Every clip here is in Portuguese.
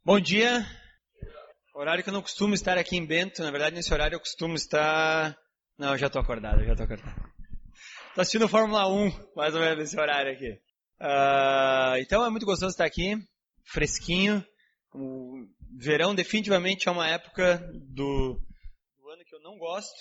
Bom dia, horário que eu não costumo estar aqui em Bento, na verdade nesse horário eu costumo estar... Não, eu já estou acordado. Estou assistindo Fórmula 1, mais ou menos nesse horário aqui. Então é muito gostoso estar aqui, fresquinho. O verão definitivamente é uma época do ano que eu não gosto.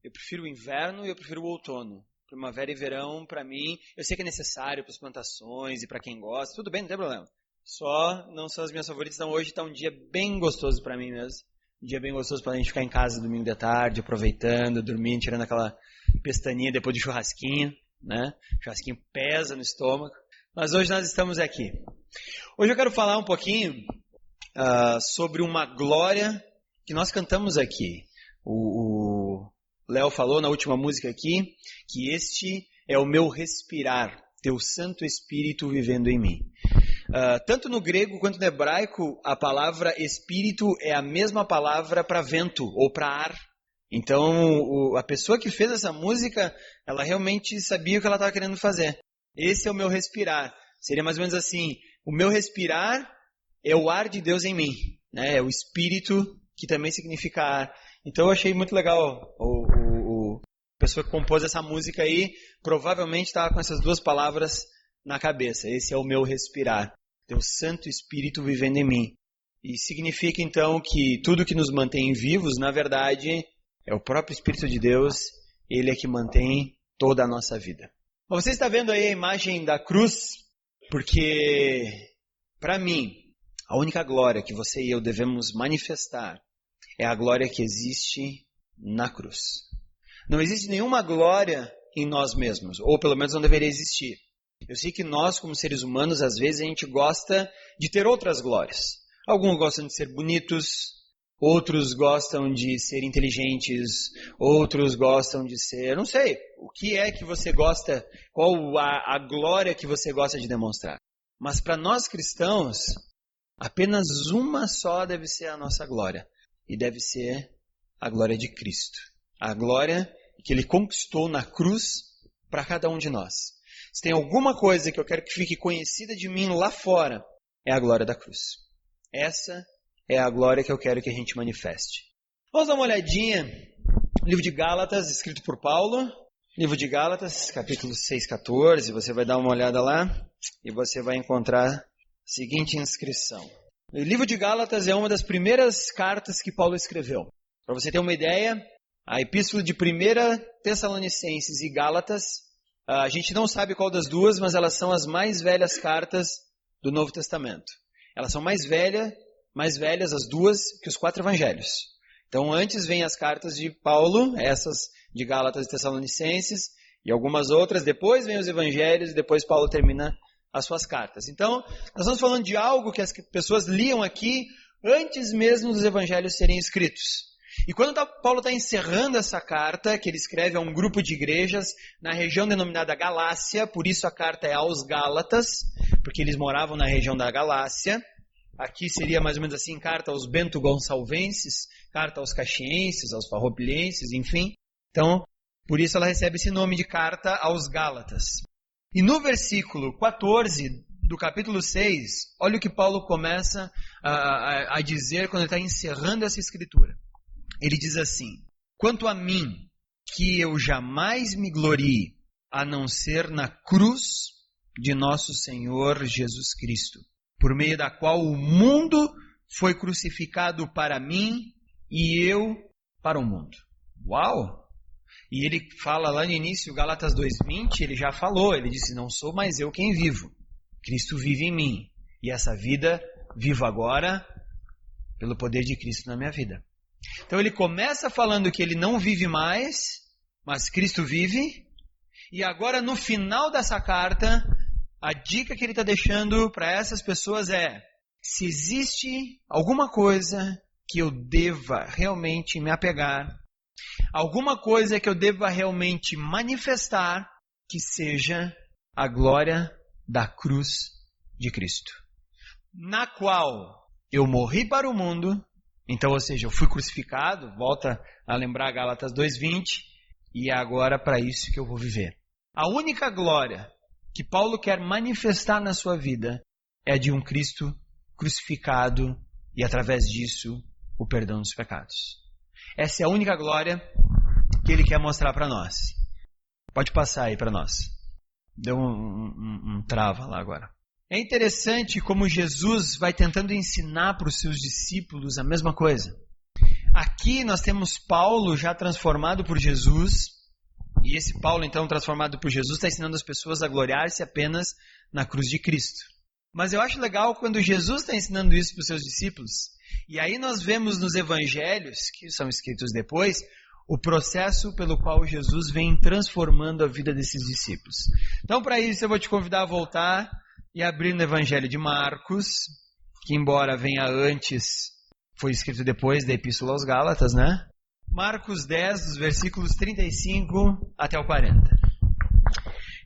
Eu prefiro o inverno e eu prefiro o outono. Primavera e verão, para mim, eu sei que é necessário para as plantações e para quem gosta, tudo bem, não tem problema. Só não são as minhas favoritas, então hoje está um dia bem gostoso para mim mesmo. Um dia bem gostoso para a gente ficar em casa domingo de tarde, aproveitando, dormindo, tirando aquela pestaninha depois do churrasquinho, né? O churrasquinho pesa no estômago. Mas hoje nós estamos aqui. Hoje eu quero falar um pouquinho sobre uma glória que nós cantamos aqui. O Léo falou na última música aqui que este é o meu respirar, teu Santo Espírito vivendo em mim. Tanto no grego quanto no hebraico, a palavra espírito é a mesma palavra para vento ou para ar. Então, a pessoa que fez essa música, ela realmente sabia o que ela estava querendo fazer. Esse é o meu respirar. Seria mais ou menos assim, o meu respirar é o ar de Deus em mim, né? É o espírito que também significa ar. Então eu achei muito legal a pessoa que compôs essa música aí, provavelmente estava com essas duas palavras na cabeça. Esse é o meu respirar. Teu Santo Espírito vivendo em mim. E significa então que tudo que nos mantém vivos, na verdade, é o próprio Espírito de Deus. Ele é que mantém toda a nossa vida. Bom, você está vendo aí a imagem da cruz? Porque, para mim, a única glória que você e eu devemos manifestar é a glória que existe na cruz. Não existe nenhuma glória em nós mesmos, ou pelo menos não deveria existir. Eu sei que nós, como seres humanos, às vezes a gente gosta de ter outras glórias. Alguns gostam de ser bonitos, outros gostam de ser inteligentes, outros gostam de ser... Não sei, o que é que você gosta, qual a glória que você gosta de demonstrar. Mas para nós cristãos, apenas uma só deve ser a nossa glória. E deve ser a glória de Cristo. A glória que Ele conquistou na cruz para cada um de nós. Se tem alguma coisa que eu quero que fique conhecida de mim lá fora, é a glória da cruz. Essa é a glória que eu quero que a gente manifeste. Vamos dar uma olhadinha no livro de Gálatas, escrito por Paulo. Livro de Gálatas, capítulo 6, 14. Você vai dar uma olhada lá e você vai encontrar a seguinte inscrição. O livro de Gálatas é uma das primeiras cartas que Paulo escreveu. Para você ter uma ideia, a epístola de 1 Tessalonicenses e Gálatas, a gente não sabe qual das duas, mas elas são as mais velhas cartas do Novo Testamento. Elas são mais velhas as duas que os 4 evangelhos. Então antes vêm as cartas de Paulo, essas de Gálatas e Tessalonicenses, e algumas outras, depois vêm os evangelhos e depois Paulo termina as suas cartas. Então, nós estamos falando de algo que as pessoas liam aqui antes mesmo dos evangelhos serem escritos. E quando Paulo está encerrando essa carta, que ele escreve a um grupo de igrejas na região denominada Galácia, por isso a carta é aos Gálatas, porque eles moravam na região da Galácia. Aqui seria mais ou menos assim, carta aos bento-gonçalvenses, carta aos caxienses, aos farroupilhenses, enfim. Então, por isso ela recebe esse nome de carta aos Gálatas. E no versículo 14 do capítulo 6, olha o que Paulo começa a dizer quando ele está encerrando essa escritura. Ele diz assim: quanto a mim, que eu jamais me glorie, a não ser na cruz de nosso Senhor Jesus Cristo, por meio da qual o mundo foi crucificado para mim e eu para o mundo. Uau! E ele fala lá no início, Gálatas 2:20, ele já falou, ele disse, não sou mais eu quem vivo, Cristo vive em mim. E essa vida vivo agora pelo poder de Cristo na minha vida. Então ele começa falando que ele não vive mais, mas Cristo vive. E agora no final dessa carta, a dica que ele está deixando para essas pessoas é: se existe alguma coisa que eu deva realmente me apegar, alguma coisa que eu deva realmente manifestar, que seja a glória da cruz de Cristo, na qual eu morri para o mundo. Então, ou seja, eu fui crucificado, volta a lembrar Gálatas 2:20, e é agora para isso que eu vou viver. A única glória que Paulo quer manifestar na sua vida é a de um Cristo crucificado e através disso o perdão dos pecados. Essa é a única glória que ele quer mostrar para nós. Pode passar aí para nós. Deu um trava lá agora. É interessante como Jesus vai tentando ensinar para os seus discípulos a mesma coisa. Aqui nós temos Paulo já transformado por Jesus, e esse Paulo então transformado por Jesus está ensinando as pessoas a gloriar-se apenas na cruz de Cristo. Mas eu acho legal quando Jesus está ensinando isso para os seus discípulos, e aí nós vemos nos evangelhos, que são escritos depois, o processo pelo qual Jesus vem transformando a vida desses discípulos. Então para isso eu vou te convidar a voltar e abrir no Evangelho de Marcos, que embora venha antes, foi escrito depois da Epístola aos Gálatas, né? Marcos 10, dos versículos 35 até o 40.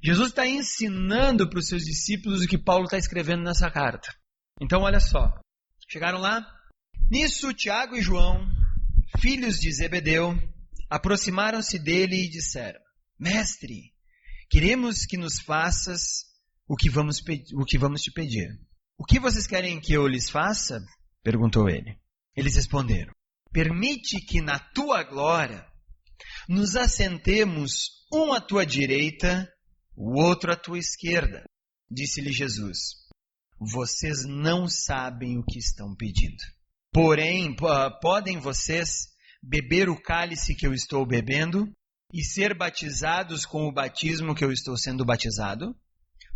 Jesus está ensinando para os seus discípulos o que Paulo está escrevendo nessa carta. Então olha só, chegaram lá? Nisso Tiago e João, filhos de Zebedeu, aproximaram-se dele e disseram: Mestre, queremos que nos faças o que vamos te pedir. O que vocês querem que eu lhes faça? Perguntou ele. Eles responderam: Permite que na tua glória nos assentemos um à tua direita, o outro à tua esquerda. Disse-lhe Jesus: Vocês não sabem o que estão pedindo. Porém, podem vocês beber o cálice que eu estou bebendo e ser batizados com o batismo que eu estou sendo batizado?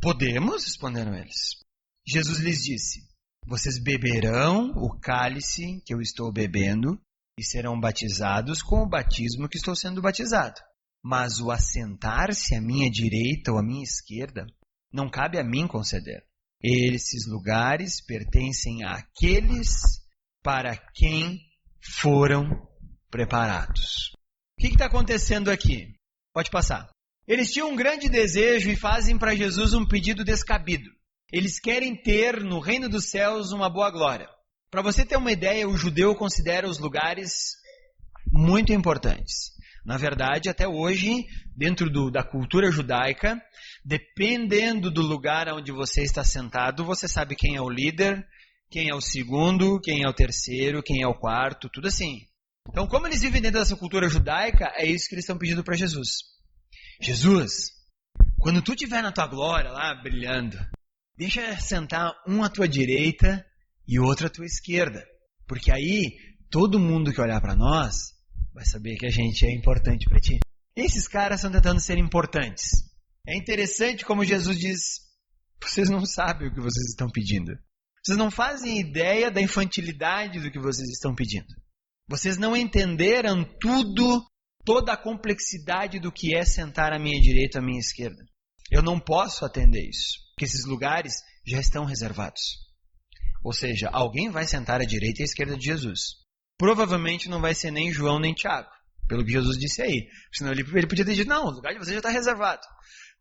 Podemos, responderam eles. Jesus lhes disse: Vocês beberão o cálice que eu estou bebendo e serão batizados com o batismo que estou sendo batizado. Mas o assentar-se à minha direita ou à minha esquerda não cabe a mim conceder. Esses lugares pertencem àqueles para quem foram preparados. O que está acontecendo aqui? Pode passar. Eles tinham um grande desejo e fazem para Jesus um pedido descabido. Eles querem ter no reino dos céus uma boa glória. Para você ter uma ideia, o judeu considera os lugares muito importantes. Na verdade, até hoje, dentro da cultura judaica, dependendo do lugar onde você está sentado, você sabe quem é o líder, quem é o segundo, quem é o terceiro, quem é o quarto, tudo assim. Então, como eles vivem dentro dessa cultura judaica, é isso que eles estão pedindo para Jesus. Jesus, quando tu estiver na tua glória lá, brilhando, deixa sentar um à tua direita e outro à tua esquerda. Porque aí, todo mundo que olhar para nós vai saber que a gente é importante para ti. Esses caras estão tentando ser importantes. É interessante como Jesus diz: vocês não sabem o que vocês estão pedindo. Vocês não fazem ideia da infantilidade do que vocês estão pedindo. Vocês não entenderam toda a complexidade do que é sentar à minha direita ou à minha esquerda. Eu não posso atender isso, porque esses lugares já estão reservados. Ou seja, alguém vai sentar à direita e à esquerda de Jesus. Provavelmente não vai ser nem João nem Tiago, pelo que Jesus disse aí. Senão ele podia ter dito: não, o lugar de vocês já está reservado.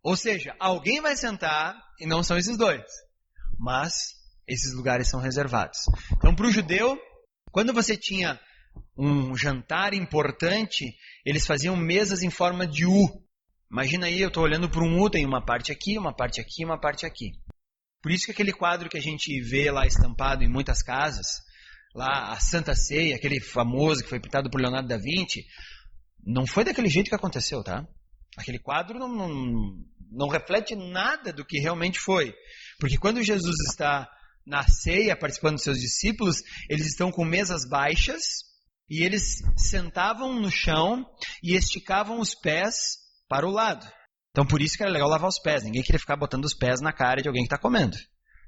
Ou seja, alguém vai sentar e não são esses dois. Mas esses lugares são reservados. Então, para o judeu, quando você tinha um jantar importante, eles faziam mesas em forma de U. Imagina aí, eu estou olhando para um U, tem uma parte aqui, uma parte aqui, uma parte aqui. Por isso que aquele quadro que a gente vê lá estampado em muitas casas, lá a Santa Ceia, aquele famoso que foi pintado por Leonardo da Vinci, não foi daquele jeito que aconteceu, tá? Aquele quadro não reflete nada do que realmente foi. Porque quando Jesus está na ceia, participando dos seus discípulos, eles estão com mesas baixas e eles sentavam no chão e esticavam os pés para o lado. Então por isso que era legal lavar os pés. Ninguém queria ficar botando os pés na cara de alguém que está comendo.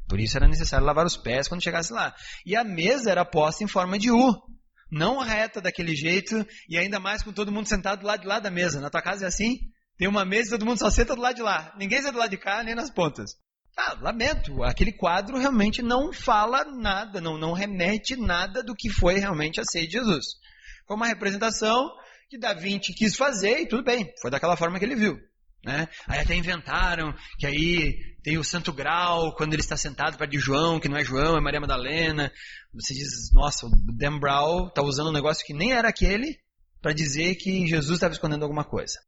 Por isso era necessário lavar os pés quando chegasse lá. E a mesa era posta em forma de U. Não reta daquele jeito e ainda mais com todo mundo sentado do lado de lá da mesa. Na tua casa é assim? Tem uma mesa e todo mundo só senta do lado de lá. Ninguém senta do lado de cá nem nas pontas. Lamento. Aquele quadro realmente não fala nada, não remete nada do que foi realmente a ceia de Jesus. Foi uma representação que Da Vinci quis fazer e tudo bem. Foi daquela forma que ele viu. Né? Aí até inventaram que aí tem o Santo Grau, quando ele está sentado perto de João, que não é João, é Maria Madalena. Você diz: nossa, o Dan Brown está usando um negócio que nem era aquele para dizer que Jesus estava escondendo alguma coisa.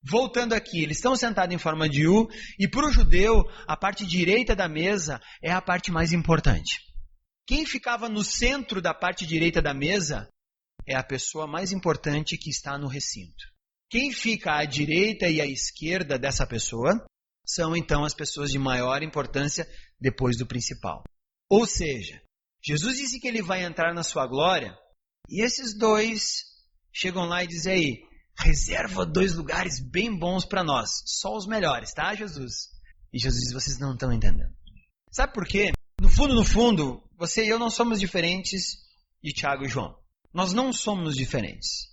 Voltando aqui, eles estão sentados em forma de U, e para o judeu, a parte direita da mesa é a parte mais importante. Quem ficava no centro da parte direita da mesa é a pessoa mais importante que está no recinto. Quem fica à direita e à esquerda dessa pessoa são então as pessoas de maior importância depois do principal. Ou seja, Jesus disse que ele vai entrar na sua glória e esses dois chegam lá e dizem aí, reserva 2 lugares bem bons para nós, só os melhores, tá, Jesus? E Jesus diz, vocês não estão entendendo. Sabe por quê? No fundo, você e eu não somos diferentes de Tiago e João. Nós não somos diferentes.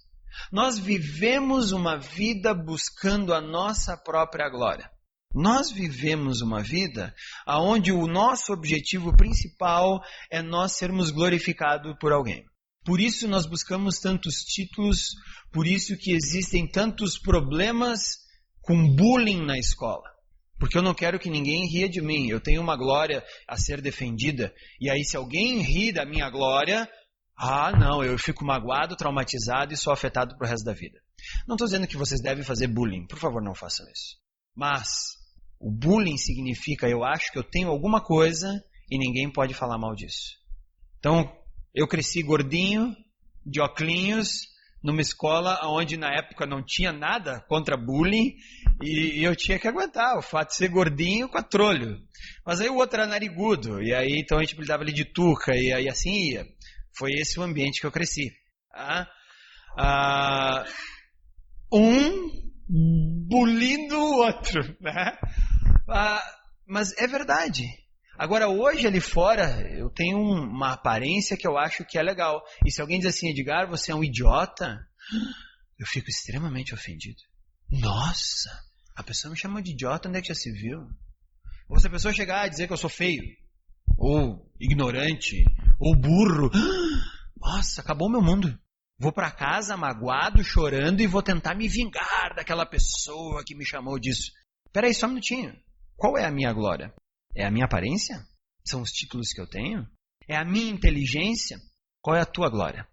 Nós vivemos uma vida buscando a nossa própria glória. Nós vivemos uma vida onde o nosso objetivo principal é nós sermos glorificados por alguém. Por isso nós buscamos tantos títulos, por isso que existem tantos problemas com bullying na escola. Porque eu não quero que ninguém ria de mim. Eu tenho uma glória a ser defendida. E aí se alguém ri da minha glória, não, eu fico magoado, traumatizado e sou afetado pro resto da vida. Não estou dizendo que vocês devem fazer bullying. Por favor, não façam isso. Mas o bullying significa eu acho que eu tenho alguma coisa e ninguém pode falar mal disso. Então, eu cresci gordinho, de óculos, numa escola onde na época não tinha nada contra bullying e eu tinha que aguentar o fato de ser gordinho com atrolho. Mas aí o outro era narigudo e aí então a gente apelidava ele de Tuca e aí assim ia. Foi esse o ambiente que eu cresci. Um bulindo o outro, né? Mas é verdade. Agora, hoje ali fora, eu tenho uma aparência que eu acho que é legal. E se alguém diz assim, Edgar, você é um idiota, eu fico extremamente ofendido. Nossa, a pessoa me chama de idiota, onde é que já se viu? Ou se a pessoa chegar a dizer que eu sou feio, ou ignorante, ou burro, nossa, acabou o meu mundo. Vou para casa magoado, chorando e vou tentar me vingar daquela pessoa que me chamou disso. Peraí, só um minutinho. Qual é a minha glória? É a minha aparência? São os títulos que eu tenho? É a minha inteligência? Qual é a tua glória?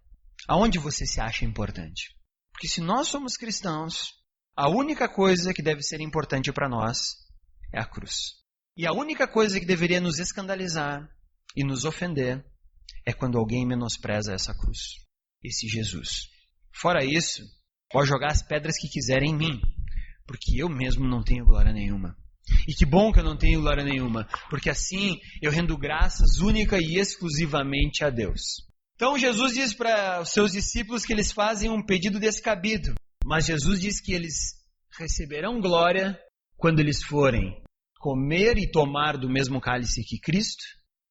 Aonde você se acha importante? Porque se nós somos cristãos, a única coisa que deve ser importante para nós é a cruz. E a única coisa que deveria nos escandalizar e nos ofender é quando alguém menospreza essa cruz, esse Jesus. Fora isso, pode jogar as pedras que quiserem em mim, porque eu mesmo não tenho glória nenhuma. E que bom que eu não tenho glória nenhuma, porque assim eu rendo graças única e exclusivamente a Deus. Então Jesus diz para os seus discípulos que eles fazem um pedido descabido, mas Jesus diz que eles receberão glória quando eles forem comer e tomar do mesmo cálice que Cristo,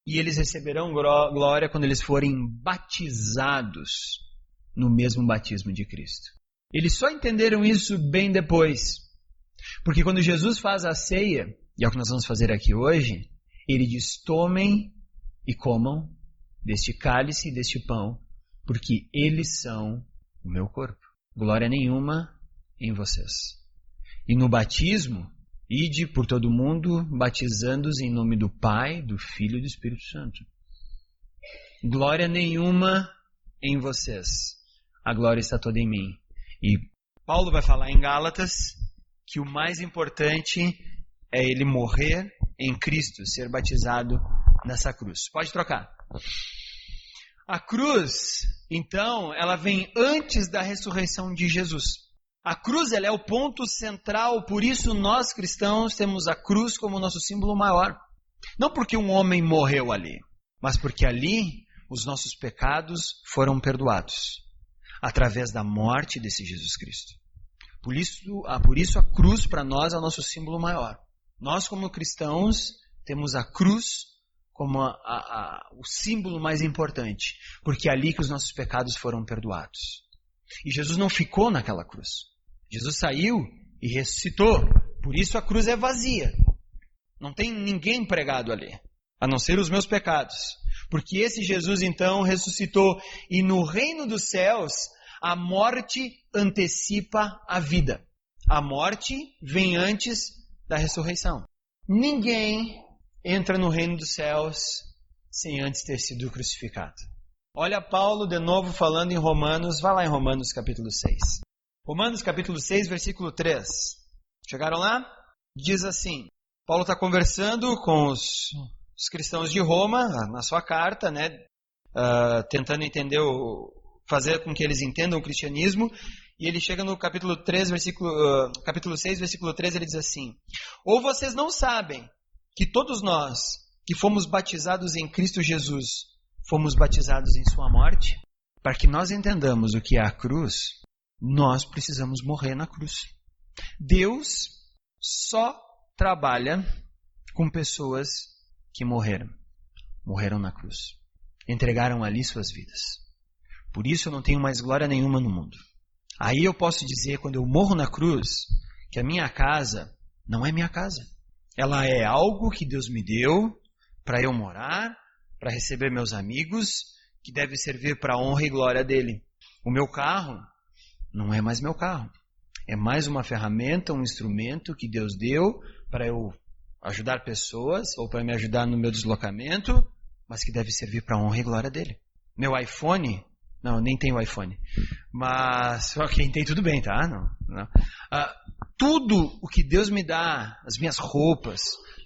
e eles receberão glória quando eles forem batizados no mesmo batismo de Cristo. Eles só entenderam isso bem depois. Porque quando Jesus faz a ceia, e é o que nós vamos fazer aqui hoje, ele diz, tomem e comam deste cálice e deste pão, porque eles são o meu corpo. Glória nenhuma em vocês. E no batismo, ide por todo mundo, batizando-os em nome do Pai, do Filho e do Espírito Santo. Glória nenhuma em vocês. A glória está toda em mim. E Paulo vai falar em Gálatas que o mais importante é ele morrer em Cristo, ser batizado nessa cruz. Pode trocar. A cruz, então, ela vem antes da ressurreição de Jesus. A cruz, ela é o ponto central, por isso nós cristãos temos a cruz como nosso símbolo maior. Não porque um homem morreu ali, mas porque ali os nossos pecados foram perdoados, através da morte desse Jesus Cristo. Por isso a cruz para nós é o nosso símbolo maior. Nós como cristãos temos a cruz como o símbolo mais importante, porque é ali que os nossos pecados foram perdoados. E Jesus não ficou naquela cruz. Jesus saiu e ressuscitou. Por isso a cruz é vazia. Não tem ninguém pregado ali, a não ser os meus pecados. Porque esse Jesus então ressuscitou e no reino dos céus a morte antecipa a vida. A morte vem antes da ressurreição. Ninguém entra no reino dos céus sem antes ter sido crucificado. Olha Paulo de novo falando em Romanos. Vai lá em Romanos capítulo 6. Romanos capítulo 6, versículo 3. Chegaram lá? Diz assim. Paulo está conversando com os os cristãos de Roma, na sua carta, né, tentando entender, fazer com que eles entendam o cristianismo, e ele chega no capítulo 6, versículo 13, ele diz assim: ou vocês não sabem que todos nós que fomos batizados em Cristo Jesus, fomos batizados em sua morte? Para que nós entendamos o que é a cruz, nós precisamos morrer na cruz. Deus só trabalha com pessoas que morreram na cruz, entregaram ali suas vidas. Por isso eu não tenho mais glória nenhuma no mundo. Aí eu posso dizer, quando eu morro na cruz, que a minha casa não é minha casa. Ela é algo que Deus me deu para eu morar, para receber meus amigos, que deve servir para a honra e glória dele. O meu carro não é mais meu carro. É mais uma ferramenta, um instrumento que Deus deu para eu ajudar pessoas ou para me ajudar no meu deslocamento, mas que deve servir para a honra e glória dele. Meu iPhone, não, nem tenho iPhone, mas quem tem tudo bem, tá? Não. Tudo o que Deus me dá, as minhas roupas,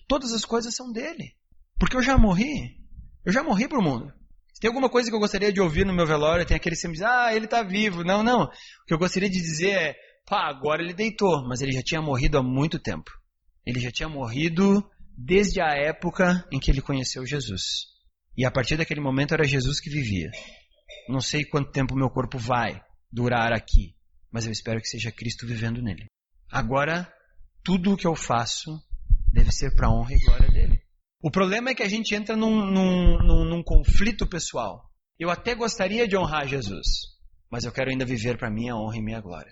todas as coisas são dele. Porque eu já morri pro mundo. Se tem alguma coisa que eu gostaria de ouvir no meu velório, tem aquele sempre diz, ele está vivo. Não. O que eu gostaria de dizer é, agora ele deitou, mas ele já tinha morrido há muito tempo. Ele já tinha morrido desde a época em que ele conheceu Jesus. E a partir daquele momento era Jesus que vivia. Não sei quanto tempo meu corpo vai durar aqui, mas eu espero que seja Cristo vivendo nele. Agora, tudo o que eu faço deve ser para a honra e glória dele. O problema é que a gente entra num conflito pessoal. Eu até gostaria de honrar Jesus, mas eu quero ainda viver para mim a honra e minha glória.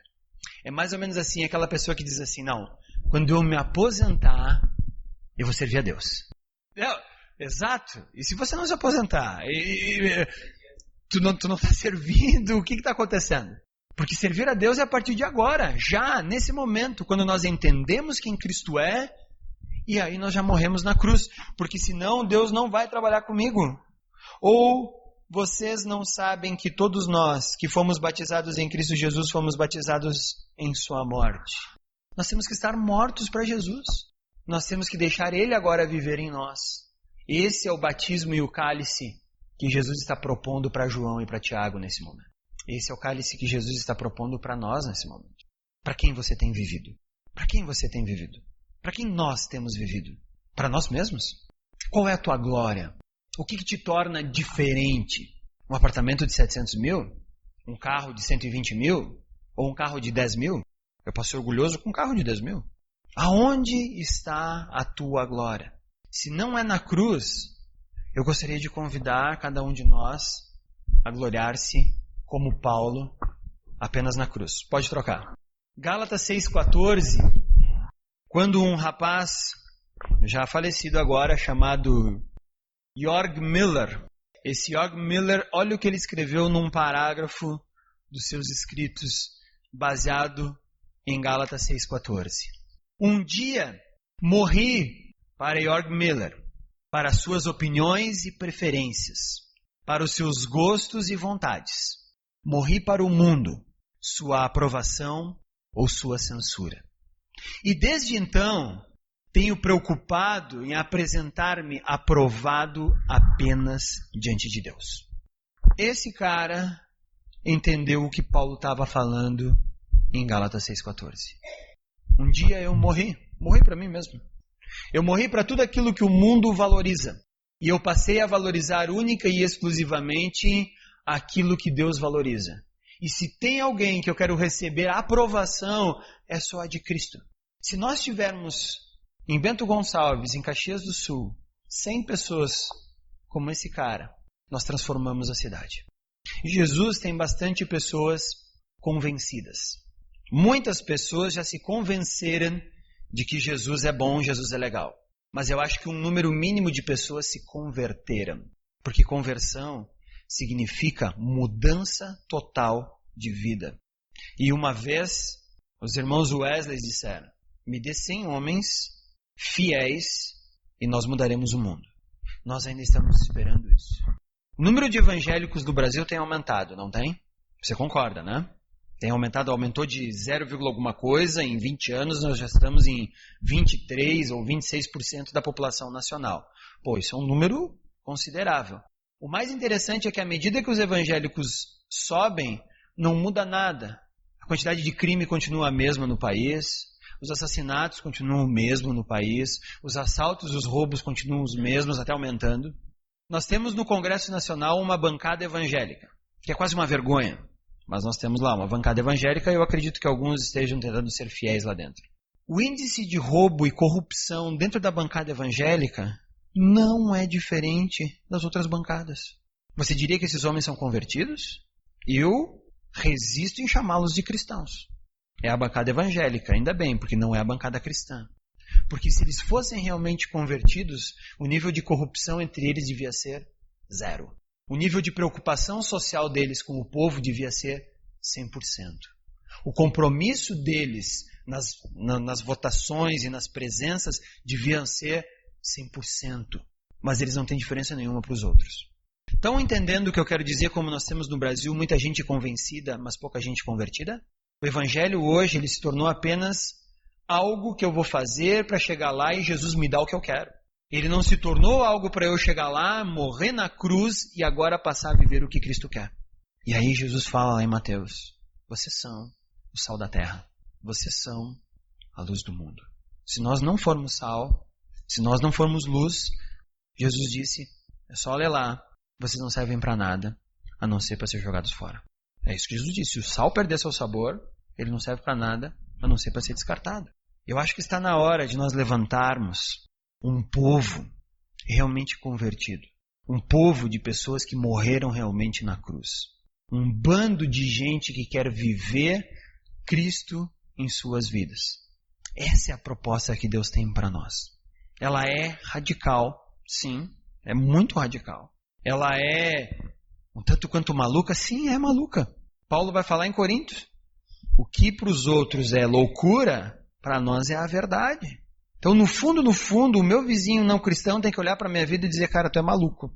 É mais ou menos assim, aquela pessoa que diz assim, não, quando eu me aposentar, eu vou servir a Deus. Exato. E se você não se aposentar, tu não está servindo, o que está acontecendo? Porque servir a Deus é a partir de agora, já, nesse momento, quando nós entendemos quem Cristo é, e aí nós já morremos na cruz, porque senão Deus não vai trabalhar comigo. Ou vocês não sabem que todos nós que fomos batizados em Cristo Jesus, fomos batizados em sua morte. Nós temos que estar mortos para Jesus. Nós temos que deixar Ele agora viver em nós. Esse é o batismo e o cálice que Jesus está propondo para João e para Tiago nesse momento. Esse é o cálice que Jesus está propondo para nós nesse momento. Para quem você tem vivido? Para quem você tem vivido? Para quem nós temos vivido? Para nós mesmos? Qual é a tua glória? O que te torna diferente? Um apartamento de 700 mil? Um carro de 120 mil? Ou um carro de 10 mil? Eu posso ser orgulhoso com um carro de 10 mil. Aonde está a tua glória? Se não é na cruz, eu gostaria de convidar cada um de nós a gloriar-se como Paulo, apenas na cruz. Pode trocar. Gálatas 6,14. Quando um rapaz, já falecido agora, chamado Jörg Müller, esse Jörg Müller, olha o que ele escreveu num parágrafo dos seus escritos, baseado em Gálatas 6,14. Um dia morri para Jörg Müller, para suas opiniões e preferências, para os seus gostos e vontades. Morri para o mundo, sua aprovação ou sua censura. E desde então, tenho preocupado em apresentar-me aprovado apenas diante de Deus. Esse cara entendeu o que Paulo estava falando em Gálatas 6,14. Um dia eu morri para mim mesmo. Eu morri para tudo aquilo que o mundo valoriza. E eu passei a valorizar única e exclusivamente aquilo que Deus valoriza. E se tem alguém que eu quero receber a aprovação, é só a de Cristo. Se nós tivermos em Bento Gonçalves, em Caxias do Sul, 100 pessoas como esse cara, nós transformamos a cidade. E Jesus tem bastante pessoas convencidas. Muitas pessoas já se convenceram de que Jesus é bom, Jesus é legal. Mas eu acho que um número mínimo de pessoas se converteram. Porque conversão significa mudança total de vida. E uma vez, os irmãos Wesley disseram, me dê 100 homens fiéis e nós mudaremos o mundo. Nós ainda estamos esperando isso. O número de evangélicos do Brasil tem aumentado, não tem? Você concorda, né? Tem aumentou de 0, alguma coisa, em 20 anos nós já estamos em 23 ou 26% da população nacional. Pô, isso é um número considerável. O mais interessante é que à medida que os evangélicos sobem, não muda nada. A quantidade de crime continua a mesma no país, os assassinatos continuam o mesmo no país, os assaltos e os roubos continuam os mesmos, até aumentando. Nós temos no Congresso Nacional uma bancada evangélica, que é quase uma vergonha, mas nós temos lá uma bancada evangélica e eu acredito que alguns estejam tentando ser fiéis lá dentro. O índice de roubo e corrupção dentro da bancada evangélica não é diferente das outras bancadas. Você diria que esses homens são convertidos? Eu resisto em chamá-los de cristãos. É a bancada evangélica, ainda bem, porque não é a bancada cristã. Porque se eles fossem realmente convertidos, o nível de corrupção entre eles devia ser 0. O nível de preocupação social deles com o povo devia ser 100%. O compromisso deles nas votações e nas presenças devia ser 100%. Mas eles não têm diferença nenhuma para os outros. Estão entendendo o que eu quero dizer, como nós temos no Brasil muita gente convencida, mas pouca gente convertida? O evangelho hoje ele se tornou apenas algo que eu vou fazer para chegar lá e Jesus me dá o que eu quero. Ele não se tornou algo para eu chegar lá, morrer na cruz e agora passar a viver o que Cristo quer. E aí Jesus fala lá em Mateus, vocês são o sal da terra, vocês são a luz do mundo. Se nós não formos sal, se nós não formos luz, Jesus disse, é só ler lá, vocês não servem para nada, a não ser para ser jogados fora. É isso que Jesus disse, se o sal perder seu sabor, ele não serve para nada, a não ser para ser descartado. Eu acho que está na hora de nós levantarmos um povo realmente convertido. Um povo de pessoas que morreram realmente na cruz. Um bando de gente que quer viver Cristo em suas vidas. Essa é a proposta que Deus tem para nós. Ela é radical, sim, é muito radical. Ela é um tanto quanto maluca, sim, é maluca. Paulo vai falar em Coríntios. O que para os outros é loucura, para nós é a verdade. Então, no fundo, o meu vizinho não cristão tem que olhar para a minha vida e dizer, cara, tu é maluco.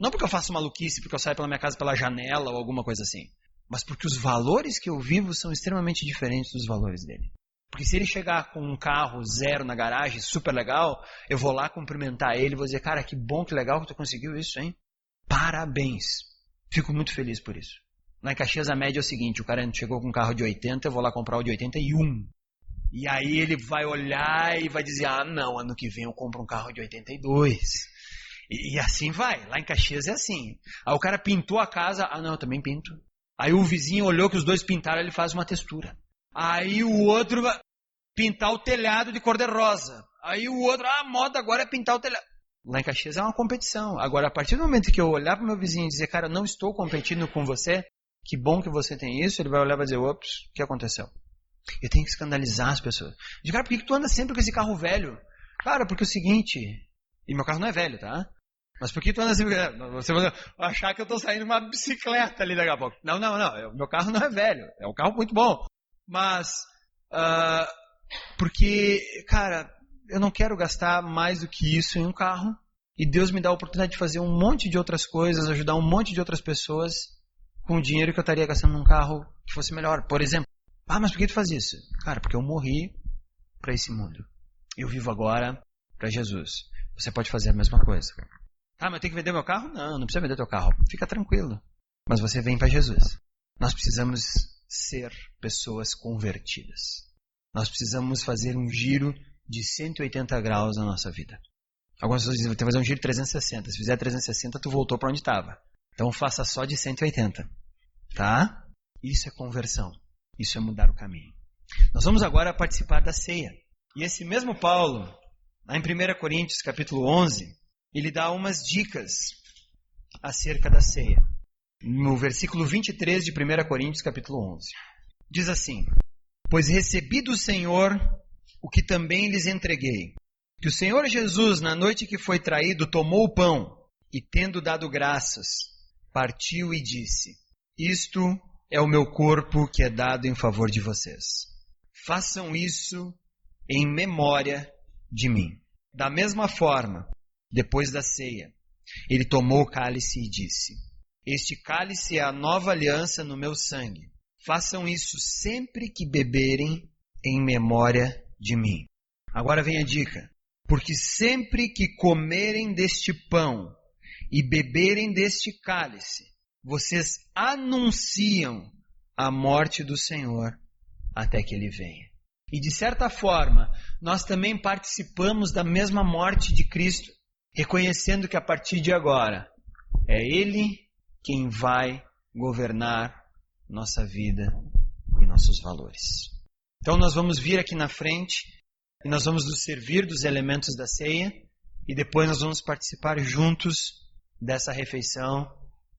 Não porque eu faço maluquice, porque eu saio pela minha casa pela janela ou alguma coisa assim. Mas porque os valores que eu vivo são extremamente diferentes dos valores dele. Porque se ele chegar com um carro 0 na garagem, super legal, eu vou lá cumprimentar ele e vou dizer, cara, que bom, que legal que tu conseguiu isso, hein? Parabéns. Fico muito feliz por isso. Lá em Caxias a média é o seguinte, o cara chegou com um carro de 80, eu vou lá comprar o de 81. E aí ele vai olhar e vai dizer, ah não, ano que vem eu compro um carro de 82. E assim vai, lá em Caxias é assim. Aí o cara pintou a casa, ah não, eu também pinto. Aí o vizinho olhou que os dois pintaram, ele faz uma textura. Aí o outro vai pintar o telhado de cor de rosa. Aí o outro, a moda agora é pintar o telhado. Lá em Caxias é uma competição. Agora, a partir do momento que eu olhar para o meu vizinho e dizer, cara, não estou competindo com você, que bom que você tem isso, ele vai olhar e vai dizer, ops, o que aconteceu? Eu tenho que escandalizar as pessoas. Eu digo, cara, por que tu anda sempre com esse carro velho? Cara, porque é o seguinte, e meu carro não é velho, tá? Mas por que tu anda sempre... Você vai achar que eu estou saindo uma bicicleta ali daqui a pouco. Não, meu carro não é velho, é um carro muito bom. Mas, porque, cara, eu não quero gastar mais do que isso em um carro. E Deus me dá a oportunidade de fazer um monte de outras coisas, ajudar um monte de outras pessoas com o dinheiro que eu estaria gastando num carro que fosse melhor. Por exemplo, mas por que tu faz isso? Cara, porque eu morri para esse mundo. Eu vivo agora para Jesus. Você pode fazer a mesma coisa. Mas eu tenho que vender meu carro? Não precisa vender teu carro. Fica tranquilo. Mas você vem para Jesus. Nós precisamos ser pessoas convertidas. Nós precisamos fazer um giro de 180 graus na nossa vida. Algumas pessoas dizem, vou fazer um giro de 360. Se fizer 360, tu voltou para onde estava. Então faça só de 180. Tá? Isso é conversão. Isso é mudar o caminho. Nós vamos agora participar da ceia. E esse mesmo Paulo, lá em 1 Coríntios capítulo 11, ele dá umas dicas acerca da ceia. No versículo 23 de 1 Coríntios capítulo 11. Diz assim, pois recebi do Senhor o que também lhes entreguei. Que o Senhor Jesus, na noite que foi traído, tomou o pão e, tendo dado graças, partiu e disse, isto é o meu corpo que é dado em favor de vocês. Façam isso em memória de mim. Da mesma forma, depois da ceia, ele tomou o cálice e disse, este cálice é a nova aliança no meu sangue. façam isso sempre que beberem em memória de mim. Agora vem a dica. Porque sempre que comerem deste pão e beberem deste cálice, vocês anunciam a morte do Senhor até que Ele venha. E de certa forma, nós também participamos da mesma morte de Cristo, reconhecendo que a partir de agora é Ele quem vai governar nossa vida e nossos valores. Então nós vamos vir aqui na frente e nós vamos nos servir dos elementos da ceia e depois nós vamos participar juntos dessa refeição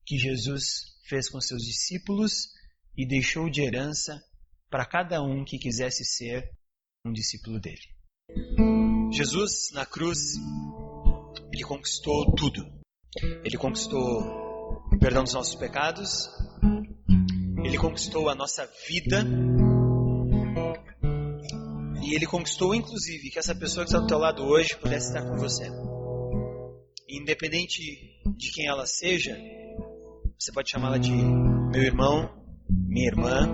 que Jesus fez com seus discípulos e deixou de herança para cada um que quisesse ser um discípulo dele. Jesus, na cruz, Ele conquistou tudo. Ele conquistou o perdão dos nossos pecados, Ele conquistou a nossa vida e Ele conquistou, inclusive, que essa pessoa que está do teu lado hoje pudesse estar com você. Independente de quem ela seja, você pode chamá-la de meu irmão, minha irmã.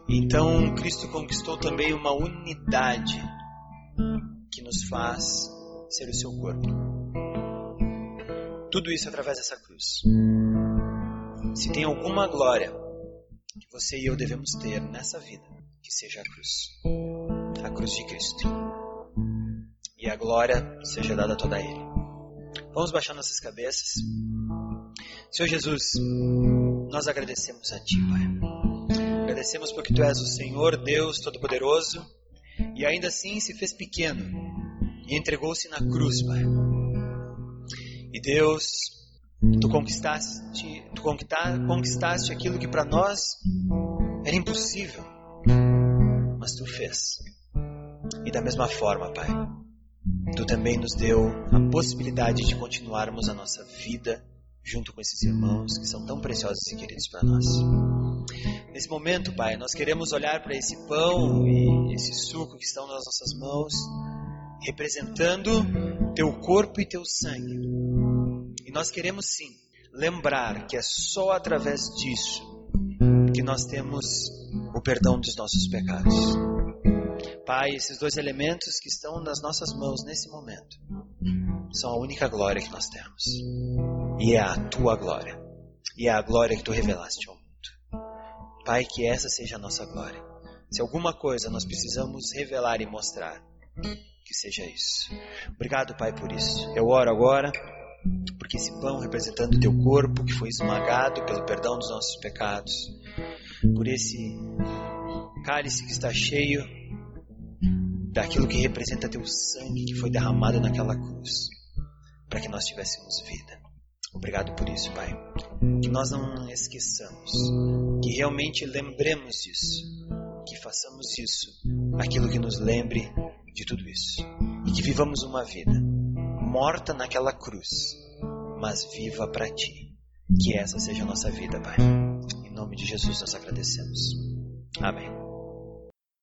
Então, Cristo conquistou também uma unidade que nos faz ser o seu corpo. Tudo isso através dessa cruz. Se tem alguma glória que você e eu devemos ter nessa vida, que seja a cruz de Cristo. E a glória seja dada toda a Ele. Vamos baixar nossas cabeças. Senhor Jesus, nós agradecemos a Ti, Pai. Agradecemos porque Tu és o Senhor Deus Todo-Poderoso e ainda assim se fez pequeno e entregou-se na cruz, Pai. E Deus, Tu conquistaste aquilo que para nós era impossível, mas Tu fez. E da mesma forma, Pai, Tu também nos deu a possibilidade de continuarmos a nossa vida junto com esses irmãos que são tão preciosos e queridos para nós. Nesse momento, Pai, nós queremos olhar para esse pão e esse suco que estão nas nossas mãos, representando Teu corpo e Teu sangue. E nós queremos sim lembrar que é só através disso que nós temos o perdão dos nossos pecados. Pai, esses dois elementos que estão nas nossas mãos nesse momento são a única glória que nós temos. E é a Tua glória. E é a glória que Tu revelaste ao mundo. Pai, que essa seja a nossa glória. Se alguma coisa nós precisamos revelar e mostrar, que seja isso. Obrigado, Pai, por isso. Eu oro agora porque esse pão representando o Teu corpo, que foi esmagado pelo perdão dos nossos pecados, por esse cálice que está cheio daquilo que representa Teu sangue que foi derramado naquela cruz, para que nós tivéssemos vida. Obrigado por isso, Pai. Que nós não esqueçamos, que realmente lembremos disso, que façamos isso, aquilo que nos lembre de tudo isso, e que vivamos uma vida morta naquela cruz, mas viva para Ti. Que essa seja a nossa vida, Pai. Em nome de Jesus nós agradecemos. Amém.